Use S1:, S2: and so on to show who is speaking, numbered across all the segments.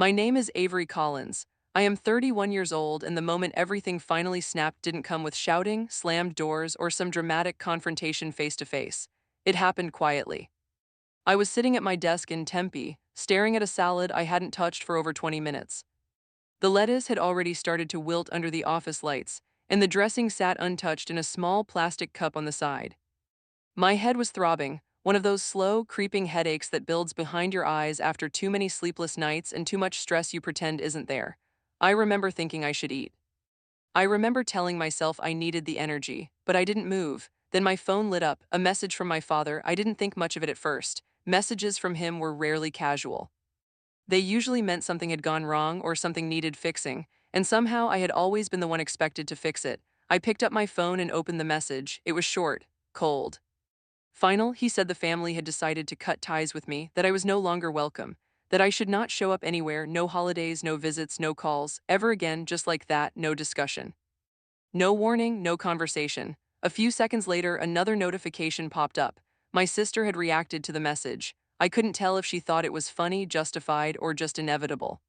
S1: My name is Avery Collins. I am 31 years old, and the moment everything finally snapped didn't come with shouting, slammed doors, or some dramatic confrontation face to face. It happened quietly. I was sitting at my desk in Tempe, staring at a salad I hadn't touched for over 20 minutes. The lettuce had already started to wilt under the office lights, and the dressing sat untouched in a small plastic cup on the side. My head was throbbing, one of those slow, creeping headaches that builds behind your eyes after too many sleepless nights and too much stress you pretend isn't there. I remember thinking I should eat. I remember telling myself I needed the energy, but I didn't move. Then my phone lit up, a message from my father. I didn't think much of it at first. Messages from him were rarely casual. They usually meant something had gone wrong or something needed fixing, and somehow I had always been the one expected to fix it. I picked up my phone and opened the message. It was short, cold. Final, he said the family had decided to cut ties with me, that I was no longer welcome, that I should not show up anywhere, no holidays, no visits, no calls, ever again, just like that, no discussion. No warning, no conversation. A few seconds later, another notification popped up. My sister had reacted to the message. I couldn't tell if she thought it was funny, justified, or just inevitable.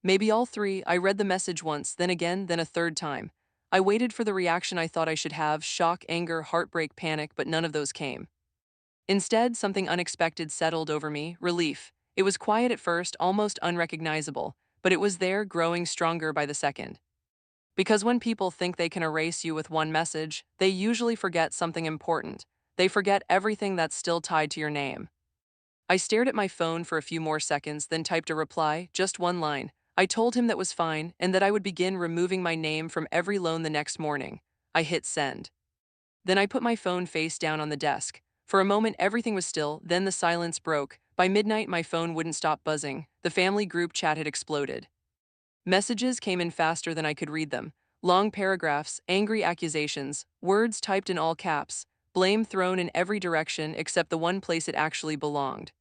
S1: Maybe all three. I read the message once, then again, then a third time. I waited for the reaction I thought I should have: shock, anger, heartbreak, panic, but none of those came. Instead, something unexpected settled over me: relief. It was quiet at first, almost unrecognizable, but it was there, growing stronger by the second. Because when people think they can erase you with one message, they usually forget something important. They forget everything that's still tied to your name. I stared at my phone for a few more seconds, then typed a reply, just one line. I told him that was fine and that I would begin removing my name from every loan the next morning. I hit send. Then I put my phone face down on the desk. For a moment, everything was still, then the silence broke. By midnight, my phone wouldn't stop buzzing. The family group chat had exploded. Messages came in faster than I could read them. Long paragraphs, angry accusations, words typed in all caps, blame thrown in every direction except the one place it actually belonged.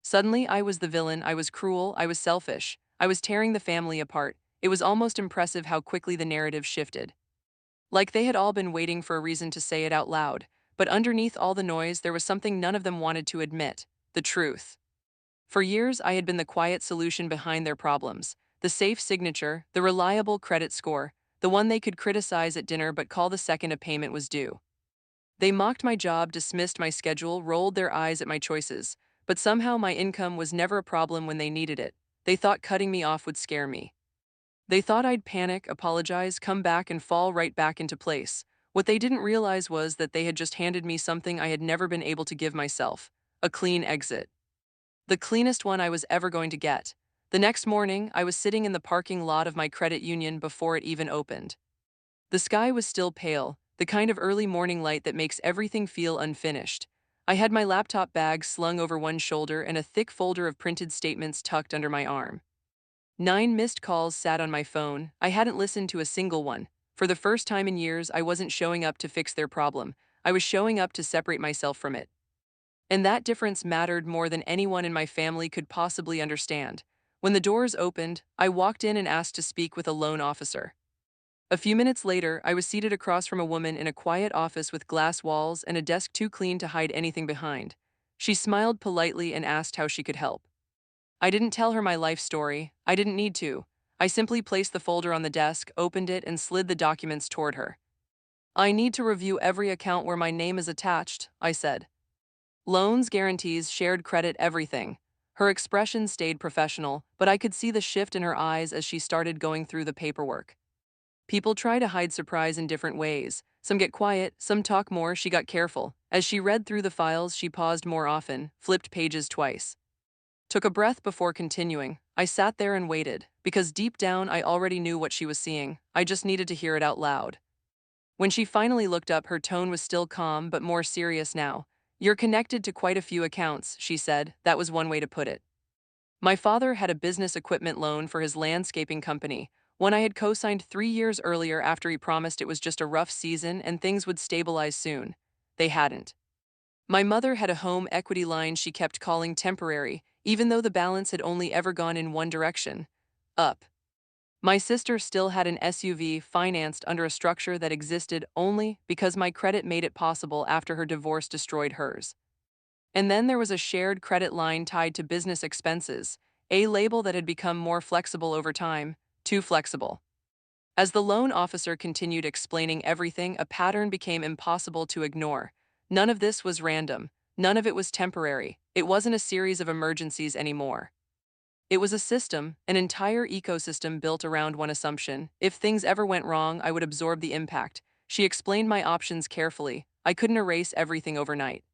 S1: Suddenly, I was the villain. I was cruel, I was selfish, I was tearing the family apart. It was almost impressive how quickly the narrative shifted. Like they had all been waiting for a reason to say it out loud, but underneath all the noise, there was something none of them wanted to admit: the truth. For years, I had been the quiet solution behind their problems, the safe signature, the reliable credit score, the one they could criticize at dinner but call the second a payment was due. They mocked my job, dismissed my schedule, rolled their eyes at my choices, but somehow my income was never a problem when they needed it. They thought cutting me off would scare me. They thought I'd panic, apologize, come back, and fall right back into place. What they didn't realize was that they had just handed me something I had never been able to give myself: a clean exit. The cleanest one I was ever going to get. The next morning, I was sitting in the parking lot of my credit union before it even opened. The sky was still pale, the kind of early morning light that makes everything feel unfinished. I had my laptop bag slung over one shoulder and a thick folder of printed statements tucked under my arm. 9 missed calls sat on my phone. I hadn't listened to a single one. For the first time in years, I wasn't showing up to fix their problem. I was showing up to separate myself from it. And that difference mattered more than anyone in my family could possibly understand. When the doors opened, I walked in and asked to speak with a loan officer. A few minutes later, I was seated across from a woman in a quiet office with glass walls and a desk too clean to hide anything behind. She smiled politely and asked how she could help. I didn't tell her my life story. I didn't need to. I simply placed the folder on the desk, opened it, and slid the documents toward her. "I need to review every account where my name is attached," I said. "Loans, guarantees, shared credit, everything." Her expression stayed professional, but I could see the shift in her eyes as she started going through the paperwork. People try to hide surprise in different ways. Some get quiet, some talk more. She got careful. As she read through the files, she paused more often, flipped pages twice. Took a breath before continuing. I sat there and waited, because deep down I already knew what she was seeing. I just needed to hear it out loud. When she finally looked up, her tone was still calm but more serious now. "You're connected to quite a few accounts," she said. That was one way to put it. My father had a business equipment loan for his landscaping company, one I had co-signed 3 years earlier after he promised it was just a rough season and things would stabilize soon. They hadn't. My mother had a home equity line she kept calling temporary, even though the balance had only ever gone in one direction: up. My sister still had an SUV financed under a structure that existed only because my credit made it possible after her divorce destroyed hers. And then there was a shared credit line tied to business expenses, a label that had become more flexible over time, too flexible. As the loan officer continued explaining everything, a pattern became impossible to ignore. None of this was random. None of it was temporary. It wasn't a series of emergencies anymore. It was a system, an entire ecosystem built around one assumption. If things ever went wrong, I would absorb the impact. She explained my options carefully. I couldn't erase everything overnight.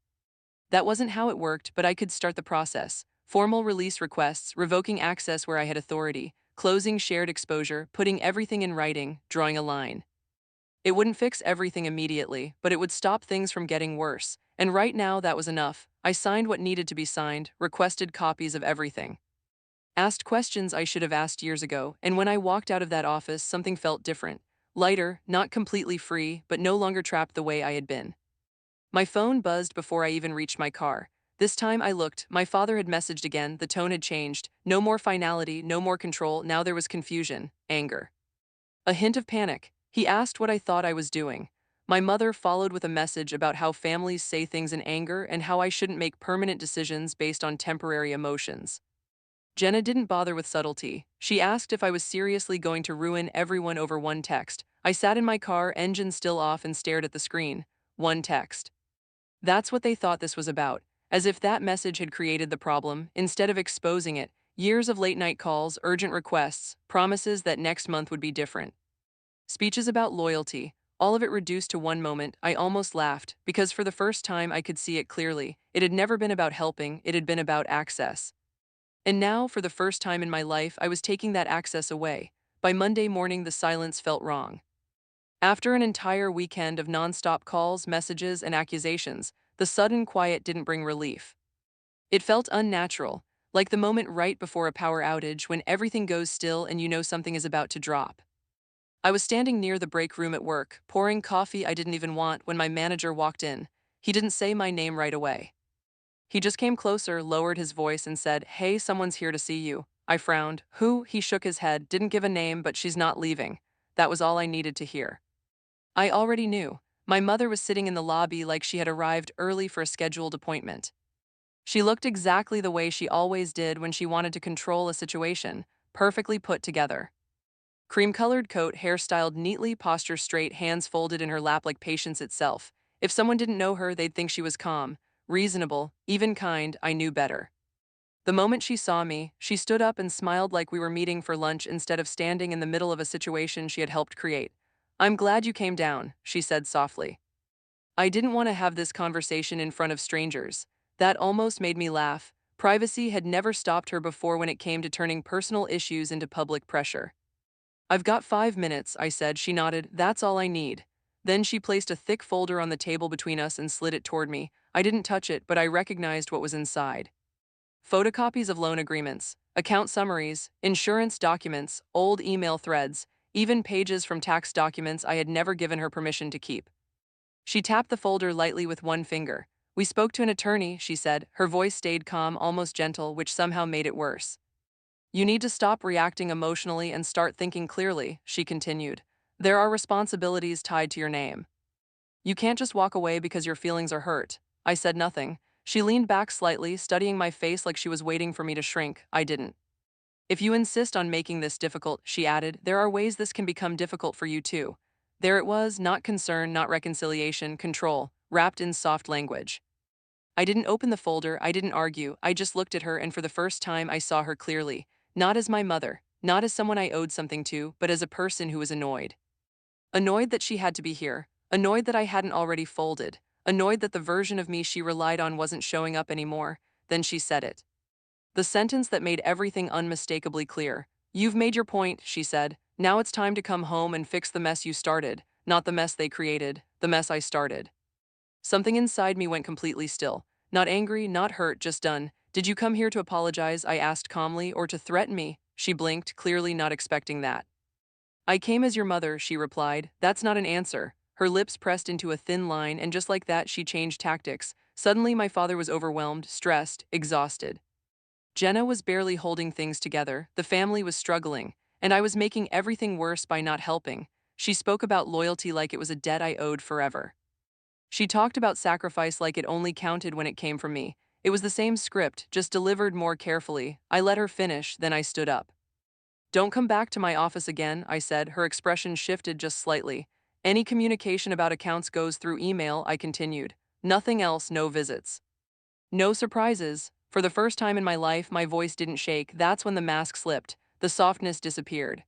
S1: That wasn't how it worked, but I could start the process. Formal release requests, revoking access where I had authority, closing shared exposure, putting everything in writing, drawing a line. It wouldn't fix everything immediately, but it would stop things from getting worse. And right now, that was enough. I signed what needed to be signed, requested copies of everything. Asked questions I should have asked years ago, and when I walked out of that office, something felt different. Lighter, not completely free, but no longer trapped the way I had been. My phone buzzed before I even reached my car. This time I looked, my father had messaged again, the tone had changed. No more finality, no more control, now there was confusion, anger. A hint of panic. He asked what I thought I was doing. My mother followed with a message about how families say things in anger and how I shouldn't make permanent decisions based on temporary emotions. Jenna didn't bother with subtlety. She asked if I was seriously going to ruin everyone over one text. I sat in my car, engine still off, and stared at the screen. One text. That's what they thought this was about, as if that message had created the problem, instead of exposing it. Years of late-night calls, urgent requests, promises that next month would be different. Speeches about loyalty, all of it reduced to one moment. I almost laughed, because for the first time I could see it clearly. It had never been about helping, it had been about access. And now, for the first time in my life, I was taking that access away. By Monday morning, the silence felt wrong. After an entire weekend of nonstop calls, messages, and accusations, the sudden quiet didn't bring relief. It felt unnatural, like the moment right before a power outage when everything goes still and you know something is about to drop. I was standing near the break room at work, pouring coffee I didn't even want, when my manager walked in. He didn't say my name right away. He just came closer, lowered his voice, and said, "Hey, someone's here to see you." I frowned. "Who?" He shook his head, didn't give a name, but "She's not leaving." That was all I needed to hear. I already knew. My mother was sitting in the lobby like she had arrived early for a scheduled appointment. She looked exactly the way she always did when she wanted to control a situation, perfectly put together. Cream-colored coat, hair styled neatly, posture straight, hands folded in her lap like patience itself. If someone didn't know her, they'd think she was calm, reasonable, even kind. I knew better. The moment she saw me, she stood up and smiled like we were meeting for lunch instead of standing in the middle of a situation she had helped create. "I'm glad you came down," she said softly. I didn't want to have this conversation in front of strangers. That almost made me laugh. Privacy had never stopped her before when it came to turning personal issues into public pressure. "I've got 5 minutes," I said. She nodded. "That's all I need." Then she placed a thick folder on the table between us and slid it toward me. I didn't touch it, but I recognized what was inside. Photocopies of loan agreements, account summaries, insurance documents, old email threads, even pages from tax documents I had never given her permission to keep. She tapped the folder lightly with one finger. "We spoke to an attorney," she said. Her voice stayed calm, almost gentle, which somehow made it worse. "You need to stop reacting emotionally and start thinking clearly," she continued. "There are responsibilities tied to your name. You can't just walk away because your feelings are hurt." I said nothing. She leaned back slightly, studying my face like she was waiting for me to shrink. I didn't. "If you insist on making this difficult," she added, "there are ways this can become difficult for you too." There it was, not concern, not reconciliation, control, wrapped in soft language. I didn't open the folder, I didn't argue, I just looked at her, and for the first time I saw her clearly. Not as my mother, not as someone I owed something to, but as a person who was annoyed. Annoyed that she had to be here, annoyed that I hadn't already folded, annoyed that the version of me she relied on wasn't showing up anymore. Then she said it. The sentence that made everything unmistakably clear. "You've made your point," she said. "Now it's time to come home and fix the mess you started, not the mess they created, the mess I started." Something inside me went completely still. Not angry, not hurt, just done. "Did you come here to apologize?" I asked calmly, "or to threaten me?" She blinked, clearly not expecting that. "I came as your mother," she replied. "That's not an answer." Her lips pressed into a thin line, and just like that, she changed tactics. Suddenly, my father was overwhelmed, stressed, exhausted. Jenna was barely holding things together, the family was struggling, and I was making everything worse by not helping. She spoke about loyalty like it was a debt I owed forever. She talked about sacrifice like it only counted when it came from me. It was the same script, just delivered more carefully. I let her finish, then I stood up. "Don't come back to my office again," I said. Her expression shifted just slightly. "Any communication about accounts goes through email," I continued. "Nothing else, no visits. No surprises." For the first time in my life, my voice didn't shake. That's when the mask slipped. The softness disappeared.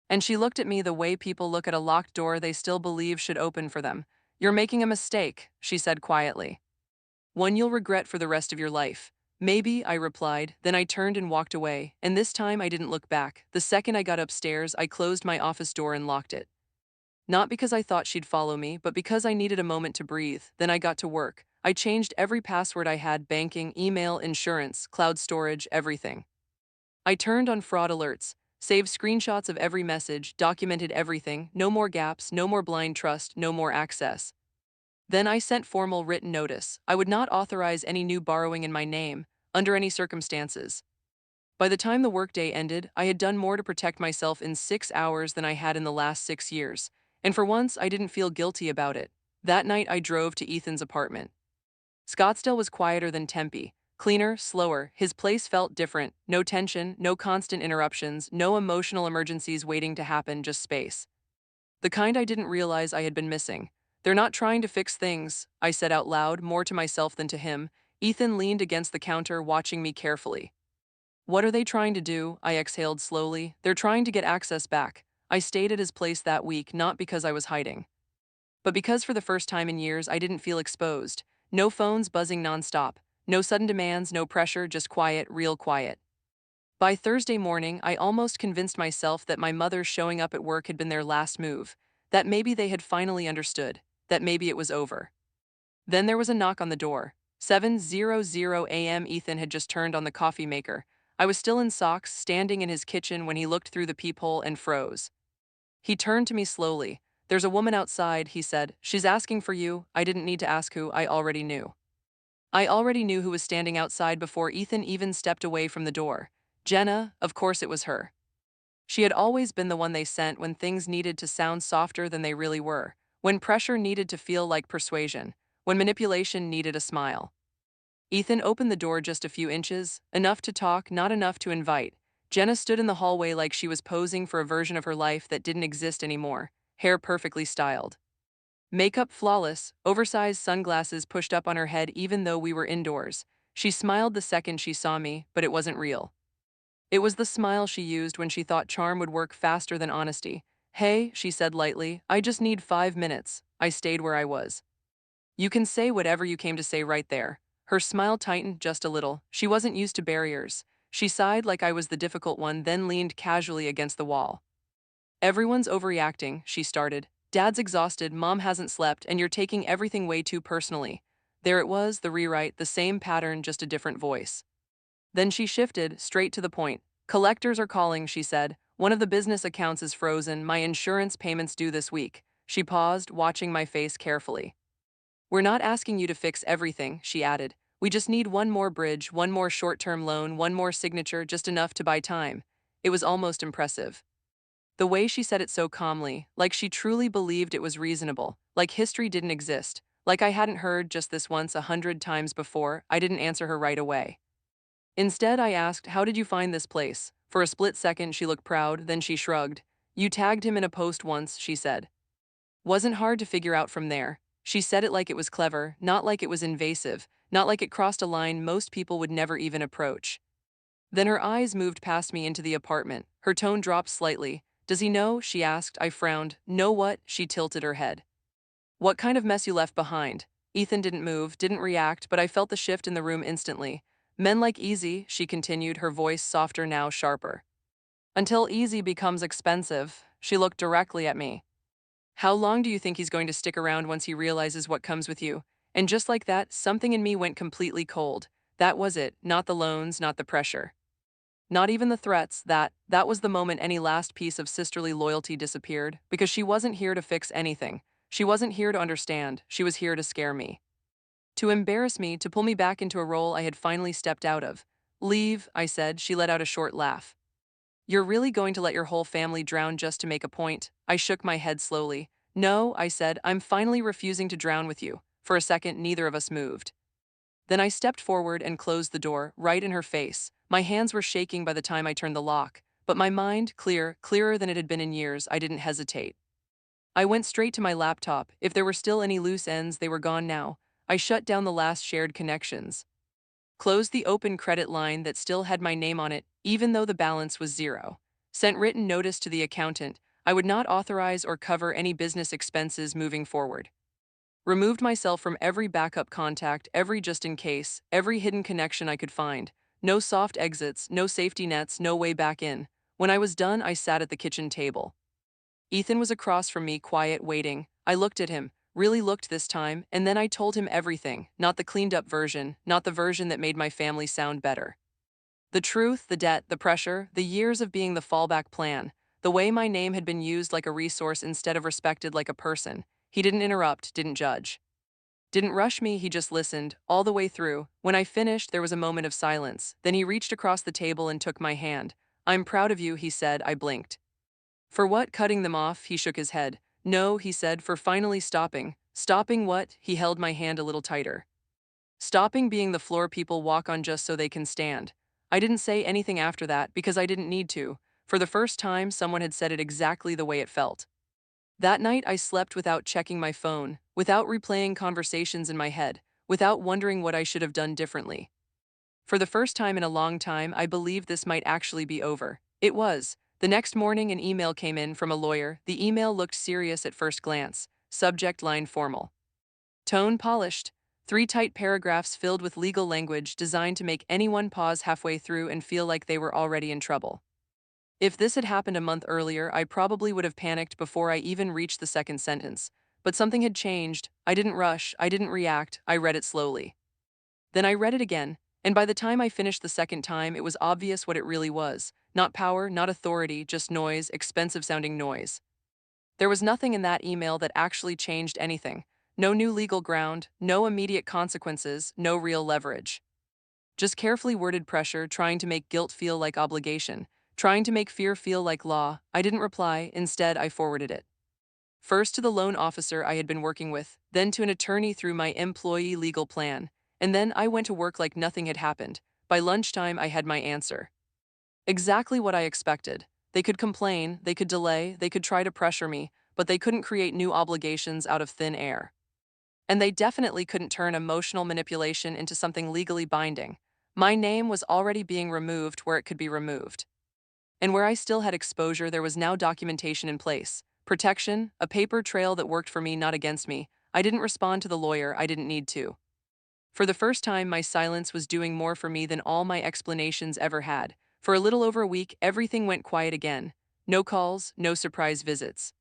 S1: And she looked at me the way people look at a locked door they still believe should open for them. "You're making a mistake," she said quietly. "One you'll regret for the rest of your life." "Maybe," I replied. Then I turned and walked away, and this time I didn't look back. The second I got upstairs, I closed my office door and locked it. Not because I thought she'd follow me, but because I needed a moment to breathe. Then I got to work. I changed every password I had: banking, email, insurance, cloud storage, everything. I turned on fraud alerts, saved screenshots of every message, documented everything. No more gaps, no more blind trust, no more access. Then I sent formal written notice. I would not authorize any new borrowing in my name, under any circumstances. By the time the workday ended, I had done more to protect myself in 6 hours than I had in the last 6 years. And for once, I didn't feel guilty about it. That night, I drove to Ethan's apartment. Scottsdale was quieter than Tempe. Cleaner, slower. His place felt different. No tension, no constant interruptions, no emotional emergencies waiting to happen, just space. The kind I didn't realize I had been missing. "They're not trying to fix things," I said out loud, more to myself than to him. Ethan leaned against the counter, watching me carefully. "What are they trying to do?" I exhaled slowly. "They're trying to get access back." I stayed at his place that week, not because I was hiding, but because for the first time in years I didn't feel exposed. No phones buzzing nonstop. No sudden demands, no pressure, just quiet, real quiet. By Thursday morning, I almost convinced myself that my mother showing up at work had been their last move, that maybe they had finally understood, that maybe it was over. Then there was a knock on the door. 7:00 a.m. Ethan had just turned on the coffee maker. I was still in socks, standing in his kitchen when he looked through the peephole and froze. He turned to me slowly. "There's a woman outside," he said. "She's asking for you." I didn't need to ask who, I already knew. I already knew who was standing outside before Ethan even stepped away from the door. Jenna, of course it was her. She had always been the one they sent when things needed to sound softer than they really were, when pressure needed to feel like persuasion, when manipulation needed a smile. Ethan opened the door just a few inches, enough to talk, not enough to invite. Jenna stood in the hallway like she was posing for a version of her life that didn't exist anymore, hair perfectly styled. Makeup flawless, oversized sunglasses pushed up on her head even though we were indoors. She smiled the second she saw me, but it wasn't real. It was the smile she used when she thought charm would work faster than honesty. "Hey," she said lightly, "I just need 5 minutes." I stayed where I was. "You can say whatever you came to say right there." Her smile tightened just a little. She wasn't used to barriers. She sighed like I was the difficult one, then leaned casually against the wall. "Everyone's overreacting," she started. "Dad's exhausted, Mom hasn't slept, and you're taking everything way too personally." There it was, the rewrite, the same pattern, just a different voice. Then she shifted, straight to the point. "Collectors are calling," she said. "One of the business accounts is frozen. My insurance payments due this week." She paused, watching my face carefully. "We're not asking you to fix everything," she added. "We just need one more bridge, one more short-term loan, one more signature, just enough to buy time." It was almost impressive. The way she said it so calmly, like she truly believed it was reasonable, like history didn't exist, like I hadn't heard just this once 100 times before. I didn't answer her right away. Instead, I asked, "How did you find this place?" For a split second, she looked proud, then she shrugged. "You tagged him in a post once," she said. "Wasn't hard to figure out from there." She said it like it was clever, not like it was invasive, not like it crossed a line most people would never even approach. Then her eyes moved past me into the apartment. Her tone dropped slightly. "Does he know?" she asked. I frowned. "Know what?" She tilted her head. "What kind of mess you left behind?" Ethan didn't move, didn't react, but I felt the shift in the room instantly. "Men like easy," she continued, her voice softer now, sharper. "Until easy becomes expensive." She looked directly at me. "How long do you think he's going to stick around once he realizes what comes with you?" And just like that, something in me went completely cold. That was it, not the loans, not the pressure. Not even the threats. That was the moment any last piece of sisterly loyalty disappeared, because she wasn't here to fix anything. She wasn't here to understand. She was here to scare me. To embarrass me, to pull me back into a role I had finally stepped out of. "Leave," I said. She let out a short laugh. "You're really going to let your whole family drown just to make a point?" I shook my head slowly. "No," I said. "I'm finally refusing to drown with you." For a second, neither of us moved. Then I stepped forward and closed the door, right in her face. My hands were shaking by the time I turned the lock, but my mind, clearer than it had been in years. I didn't hesitate. I went straight to my laptop. If there were still any loose ends, they were gone now. I shut down the last shared connections, closed the open credit line that still had my name on it, even though the balance was zero. Sent written notice to the accountant. I would not authorize or cover any business expenses moving forward. Removed myself from every backup contact, every just in case, every hidden connection I could find. No soft exits, no safety nets, no way back in. When I was done, I sat at the kitchen table. Ethan was across from me, quiet, waiting. I looked at him, really looked this time, and then I told him everything, not the cleaned up version, not the version that made my family sound better. The truth, the debt, the pressure, the years of being the fallback plan, the way my name had been used like a resource instead of respected like a person. He didn't interrupt, didn't judge. Didn't rush me, he just listened, all the way through. When I finished, there was a moment of silence. Then he reached across the table and took my hand. "I'm proud of you," he said. I blinked. "For what, cutting them off?" He shook his head. "No," he said, "for finally stopping." "Stopping what?" He held my hand a little tighter. "Stopping being the floor people walk on just so they can stand." I didn't say anything after that because I didn't need to. For the first time, someone had said it exactly the way it felt. That night, I slept without checking my phone, without replaying conversations in my head, without wondering what I should have done differently. For the first time in a long time, I believed this might actually be over. It was. The next morning, an email came in from a lawyer. The email looked serious at first glance. Subject line formal. Tone polished. 3 tight paragraphs filled with legal language designed to make anyone pause halfway through and feel like they were already in trouble. If this had happened a month earlier, I probably would have panicked before I even reached the second sentence. But something had changed. I didn't rush, I didn't react, I read it slowly. Then I read it again, and by the time I finished the second time, it was obvious what it really was. Not power, not authority, just noise, expensive sounding noise. There was nothing in that email that actually changed anything. No new legal ground, no immediate consequences, no real leverage. Just carefully worded pressure, trying to make guilt feel like obligation, trying to make fear feel like law. I didn't reply, instead I forwarded it. First to the loan officer I had been working with, then to an attorney through my employee legal plan, and then I went to work like nothing had happened. By lunchtime, I had my answer. Exactly what I expected. They could complain, they could delay, they could try to pressure me, but they couldn't create new obligations out of thin air. And they definitely couldn't turn emotional manipulation into something legally binding. My name was already being removed where it could be removed. And where I still had exposure, there was now documentation in place. Protection, a paper trail that worked for me, not against me. I didn't respond to the lawyer, I didn't need to. For the first time, my silence was doing more for me than all my explanations ever had. For a little over a week, everything went quiet again. No calls, no surprise visits.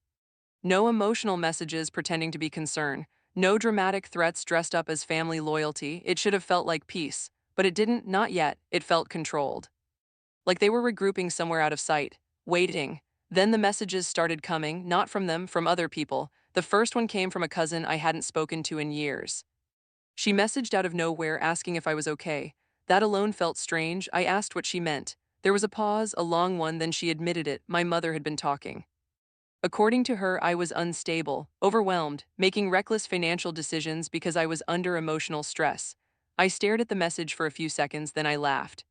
S1: No emotional messages pretending to be concern. No dramatic threats dressed up as family loyalty. It should have felt like peace. But it didn't, not yet. It felt controlled. Like they were regrouping somewhere out of sight, waiting. Then the messages started coming, not from them, from other people. The first one came from a cousin I hadn't spoken to in years. She messaged out of nowhere asking if I was okay. That alone felt strange. I asked what she meant. There was a pause, a long one, then she admitted it. My mother had been talking. According to her, I was unstable, overwhelmed, making reckless financial decisions because I was under emotional stress. I stared at the message for a few seconds, then I laughed.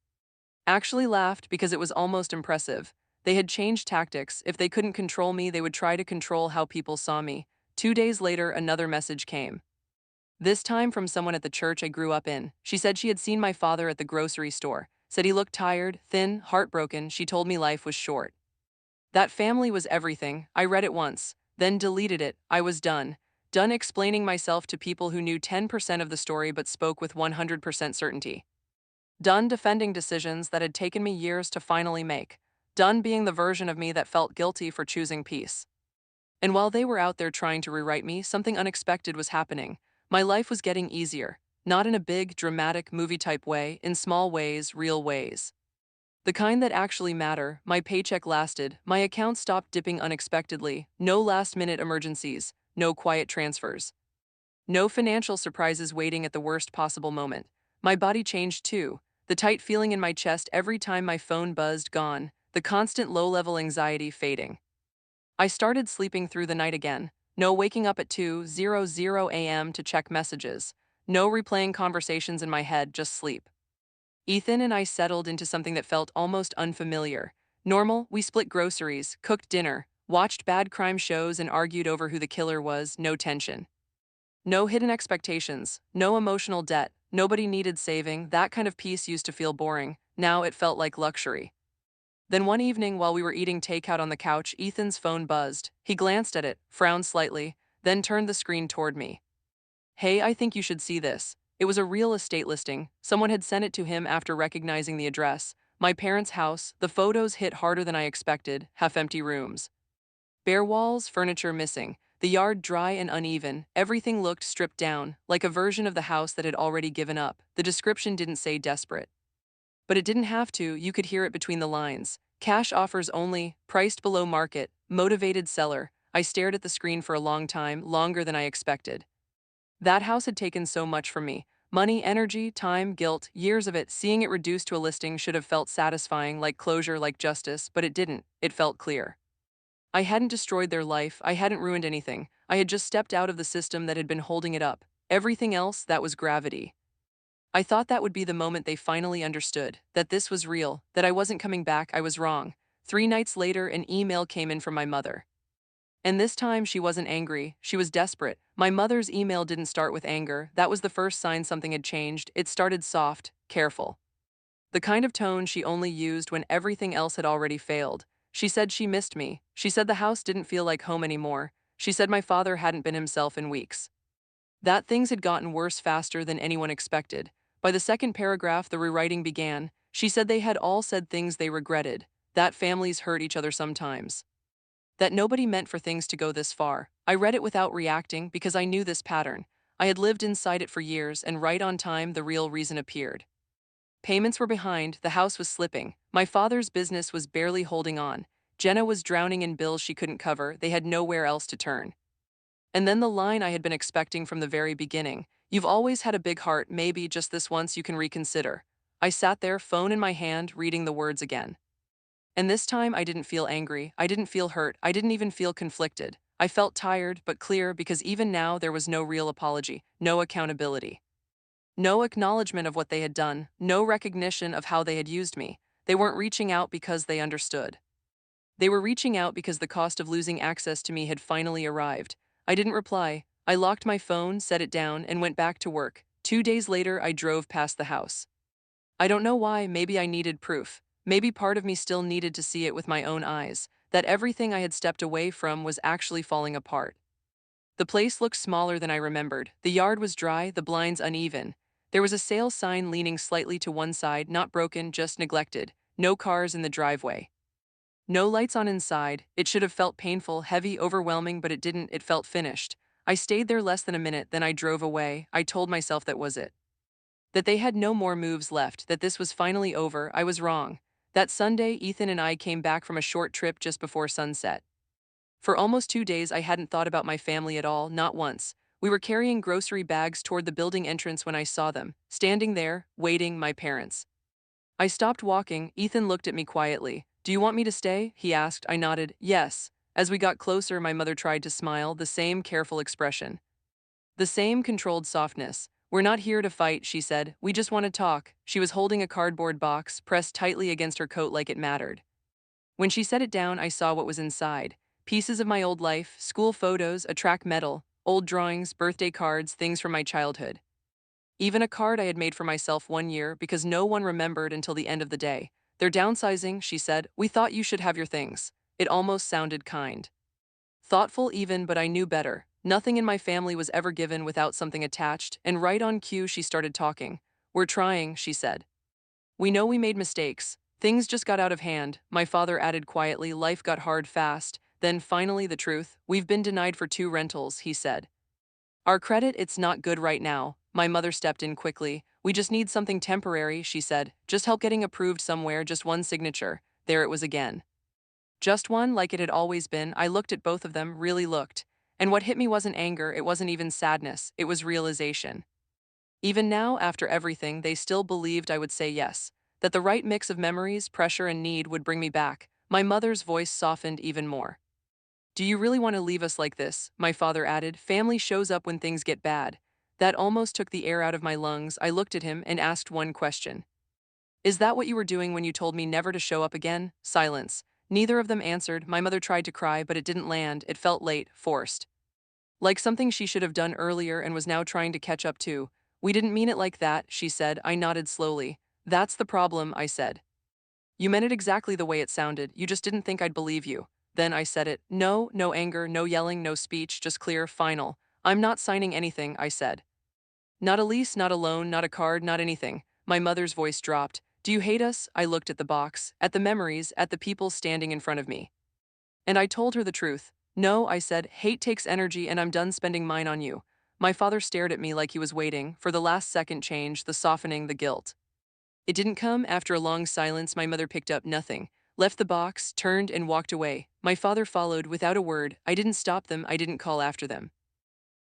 S1: Actually laughed because it was almost impressive. They had changed tactics. If they couldn't control me, they would try to control how people saw me. 2 days later, another message came. This time from someone at the church I grew up in. She said she had seen my father at the grocery store. Said he looked tired, thin, heartbroken. She told me life was short. That family was everything. I read it once, then deleted it. I was done. Done explaining myself to people who knew 10% of the story but spoke with 100% certainty. Done defending decisions that had taken me years to finally make. Done being the version of me that felt guilty for choosing peace. And while they were out there trying to rewrite me, something unexpected was happening. My life was getting easier. Not in a big, dramatic, movie-type way, in small ways, real ways. The kind that actually matter. My paycheck lasted, my account stopped dipping unexpectedly, no last-minute emergencies, no quiet transfers. No financial surprises waiting at the worst possible moment. My body changed too, the tight feeling in my chest every time my phone buzzed gone, the constant low-level anxiety fading. I started sleeping through the night again, no waking up at 2:00 a.m. to check messages, No replaying conversations in my head, just sleep. Ethan and I settled into something that felt almost unfamiliar. Normal, we split groceries, cooked dinner, watched bad crime shows, and argued over who the killer was, no tension. No hidden expectations, no emotional debt, nobody needed saving. That kind of peace used to feel boring. Now it felt like luxury. Then one evening, while we were eating takeout on the couch, Ethan's phone buzzed. He glanced at it, frowned slightly, then turned the screen toward me. Hey, I think you should see this. It was a real estate listing. Someone had sent it to him after recognizing the address. My parents' house. The photos hit harder than I expected. Half-empty rooms. Bare walls, furniture missing. The yard dry and uneven. Everything looked stripped down, like a version of the house that had already given up. The description didn't say desperate. But it didn't have to. You could hear it between the lines. Cash offers only, priced below market, motivated seller. I stared at the screen for a long time, longer than I expected. That house had taken so much from me. Money, energy, time, guilt, years of it. Seeing it reduced to a listing should have felt satisfying, like closure, like justice, but it didn't. It felt clear. I hadn't destroyed their life, I hadn't ruined anything. I had just stepped out of the system that had been holding it up. Everything else, that was gravity. I thought that would be the moment they finally understood, that this was real, that I wasn't coming back. I was wrong. 3 nights later, an email came in from my mother. And this time she wasn't angry, she was desperate. My mother's email didn't start with anger. That was the first sign something had changed. It started soft, careful. The kind of tone she only used when everything else had already failed. She said she missed me. She said the house didn't feel like home anymore. She said my father hadn't been himself in weeks. That things had gotten worse faster than anyone expected. By the second paragraph, the rewriting began. She said they had all said things they regretted, that families hurt each other sometimes, that nobody meant for things to go this far. I read it without reacting because I knew this pattern. I had lived inside it for years, and right on time, the real reason appeared. Payments were behind, the house was slipping. My father's business was barely holding on. Jenna was drowning in bills she couldn't cover. They had nowhere else to turn. And then the line I had been expecting from the very beginning. You've always had a big heart, maybe just this once you can reconsider. I sat there, phone in my hand, reading the words again. And this time I didn't feel angry, I didn't feel hurt, I didn't even feel conflicted. I felt tired, but clear, because even now there was no real apology, no accountability. No acknowledgement of what they had done, no recognition of how they had used me. They weren't reaching out because they understood. They were reaching out because the cost of losing access to me had finally arrived. I didn't reply. I locked my phone, set it down, and went back to work. 2 days later, I drove past the house. I don't know why, maybe I needed proof. Maybe part of me still needed to see it with my own eyes, that everything I had stepped away from was actually falling apart. The place looked smaller than I remembered. The yard was dry, the blinds uneven. There was a sale sign leaning slightly to one side, not broken, just neglected. No cars in the driveway. No lights on inside. It should have felt painful, heavy, overwhelming, but it didn't. It felt finished. I stayed there less than a minute, then I drove away. I told myself that was it. That they had no more moves left, that this was finally over. I was wrong. That Sunday, Ethan and I came back from a short trip just before sunset. For almost 2 days, I hadn't thought about my family at all, not once. We were carrying grocery bags toward the building entrance when I saw them, standing there, waiting, my parents. I stopped walking. Ethan looked at me quietly. Do you want me to stay? He asked. I nodded, yes. As we got closer, my mother tried to smile, the same careful expression. The same controlled softness. We're not here to fight, she said. We just want to talk. She was holding a cardboard box, pressed tightly against her coat like it mattered. When she set it down, I saw what was inside. Pieces of my old life, school photos, a track medal, old drawings, birthday cards, things from my childhood. Even a card I had made for myself one year because no one remembered until the end of the day. They're downsizing, she said. We thought you should have your things. It almost sounded kind. Thoughtful even, but I knew better. Nothing in my family was ever given without something attached, and right on cue she started talking. We're trying, she said. We know we made mistakes. Things just got out of hand, my father added quietly. Life got hard fast. Then finally the truth. We've been denied for 2 rentals, he said. Our credit, it's not good right now. My mother stepped in quickly. We just need something temporary, she said. Just help getting approved somewhere, just one signature. There it was again. Just one, like it had always been. I looked at both of them, really looked. And what hit me wasn't anger, it wasn't even sadness, it was realization. Even now, after everything, they still believed I would say yes. That the right mix of memories, pressure, and need would bring me back. My mother's voice softened even more. Do you really want to leave us like this? My father added. Family shows up when things get bad. That almost took the air out of my lungs. I looked at him and asked one question. Is that what you were doing when you told me never to show up again? Silence. Neither of them answered. My mother tried to cry, but it didn't land. It felt late, forced. Like something she should have done earlier and was now trying to catch up to. We didn't mean it like that, she said. I nodded slowly. That's the problem, I said. You meant it exactly the way it sounded. You just didn't think I'd believe you. Then I said it. No, no anger, no yelling, no speech, just clear, final. I'm not signing anything, I said. Not a lease, not a loan, not a card, not anything. My mother's voice dropped. Do you hate us? I looked at the box, at the memories, at the people standing in front of me. And I told her the truth. No, I said, hate takes energy and I'm done spending mine on you. My father stared at me like he was waiting for the last second change, the softening, the guilt. It didn't come. After a long silence, my mother picked up nothing, left the box, turned and walked away. My father followed without a word. I didn't stop them, I didn't call after them.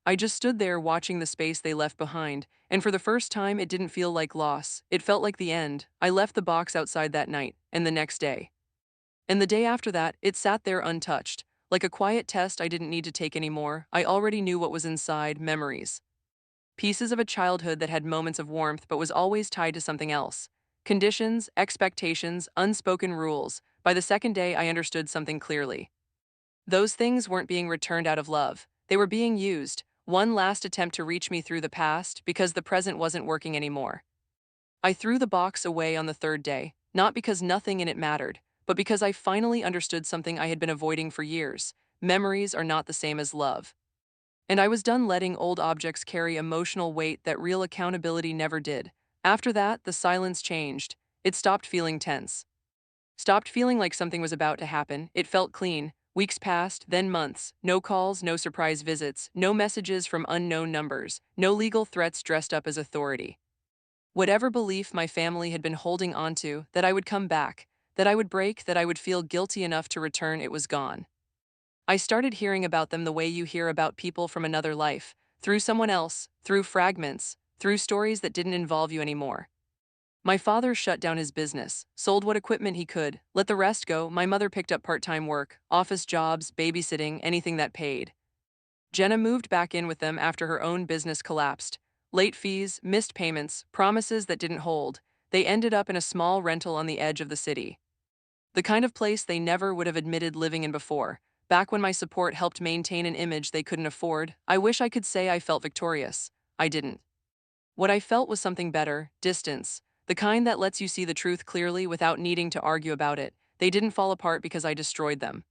S1: I just stood there watching the space they left behind, and for the first time it didn't feel like loss, it felt like the end. I left the box outside that night, and the next day. And the day after that, it sat there untouched, like a quiet test I didn't need to take anymore. I already knew what was inside: memories. Pieces of a childhood that had moments of warmth but was always tied to something else. Conditions, expectations, unspoken rules. By the second day, I understood something clearly. Those things weren't being returned out of love. They were being used, one last attempt to reach me through the past because the present wasn't working anymore. I threw the box away on the third day, not because nothing in it mattered, but because I finally understood something I had been avoiding for years. Memories are not the same as love. And I was done letting old objects carry emotional weight that real accountability never did. After that, the silence changed. It stopped feeling tense. Stopped feeling like something was about to happen. It felt clean. Weeks passed, then months. No calls, no surprise visits, no messages from unknown numbers, no legal threats dressed up as authority. Whatever belief my family had been holding onto, that I would come back, that I would break, that I would feel guilty enough to return, it was gone. I started hearing about them the way you hear about people from another life, through someone else, through fragments, through stories that didn't involve you anymore. My father shut down his business, sold what equipment he could, let the rest go. My mother picked up part-time work, office jobs, babysitting, anything that paid. Jenna moved back in with them after her own business collapsed. Late fees, missed payments, promises that didn't hold. They ended up in a small rental on the edge of the city. The kind of place they never would have admitted living in before. Back when my support helped maintain an image they couldn't afford, I wish I could say I felt victorious. I didn't. What I felt was something better: distance. The kind that lets you see the truth clearly without needing to argue about it. They didn't fall apart because I destroyed them.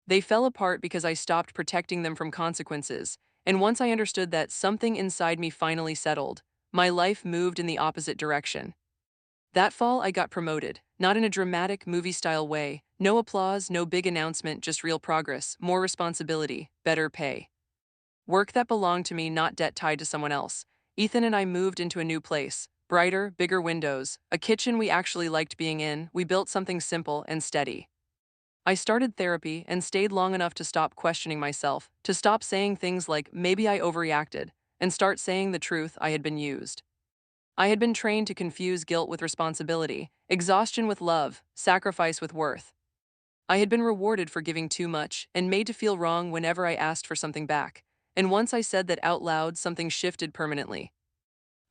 S1: They fell apart because I stopped protecting them from consequences. And once I understood that, something inside me finally settled. My life moved in the opposite direction. That fall, I got promoted, not in a dramatic movie-style way. No applause, no big announcement, just real progress, more responsibility, better pay. Work that belonged to me, not debt tied to someone else. Ethan and I moved into a new place. Brighter, bigger windows, a kitchen we actually liked being in. We built something simple and steady. I started therapy and stayed long enough to stop questioning myself, to stop saying things like, maybe I overreacted, and start saying the truth: I had been used. I had been trained to confuse guilt with responsibility, exhaustion with love, sacrifice with worth. I had been rewarded for giving too much and made to feel wrong whenever I asked for something back. And once I said that out loud, something shifted permanently.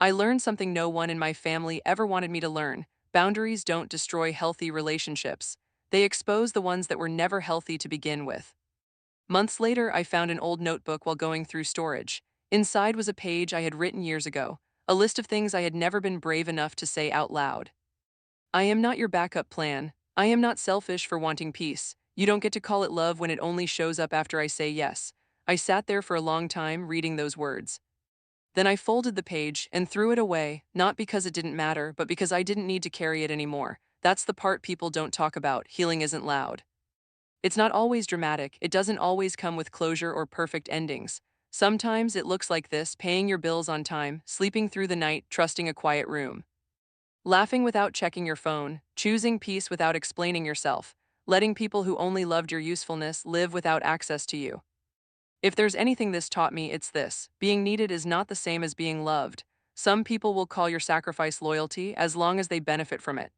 S1: I learned something no one in my family ever wanted me to learn: boundaries don't destroy healthy relationships. They expose the ones that were never healthy to begin with. Months later, I found an old notebook while going through storage. Inside was a page I had written years ago, a list of things I had never been brave enough to say out loud. I am not your backup plan. I am not selfish for wanting peace. You don't get to call it love when it only shows up after I say yes. I sat there for a long time reading those words. Then I folded the page and threw it away, not because it didn't matter, but because I didn't need to carry it anymore. That's the part people don't talk about. Healing isn't loud. It's not always dramatic. It doesn't always come with closure or perfect endings. Sometimes it looks like this: paying your bills on time, sleeping through the night, trusting a quiet room. Laughing without checking your phone, choosing peace without explaining yourself, letting people who only loved your usefulness live without access to you. If there's anything this taught me, it's this: being needed is not the same as being loved. Some people will call your sacrifice loyalty as long as they benefit from it.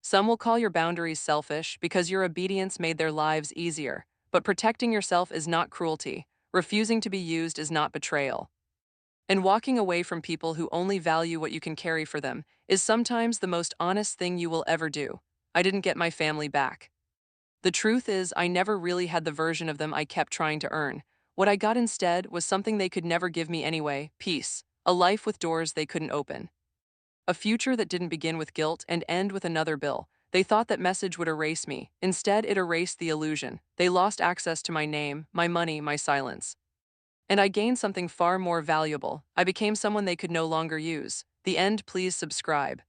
S1: Some will call your boundaries selfish because your obedience made their lives easier. But protecting yourself is not cruelty. Refusing to be used is not betrayal. And walking away from people who only value what you can carry for them is sometimes the most honest thing you will ever do. I didn't get my family back. The truth is, I never really had the version of them I kept trying to earn. What I got instead was something they could never give me anyway: peace, a life with doors they couldn't open. A future that didn't begin with guilt and end with another bill. They thought that message would erase me. Instead, it erased the illusion. They lost access to my name, my money, my silence. And I gained something far more valuable. I became someone they could no longer use. The end. Please subscribe.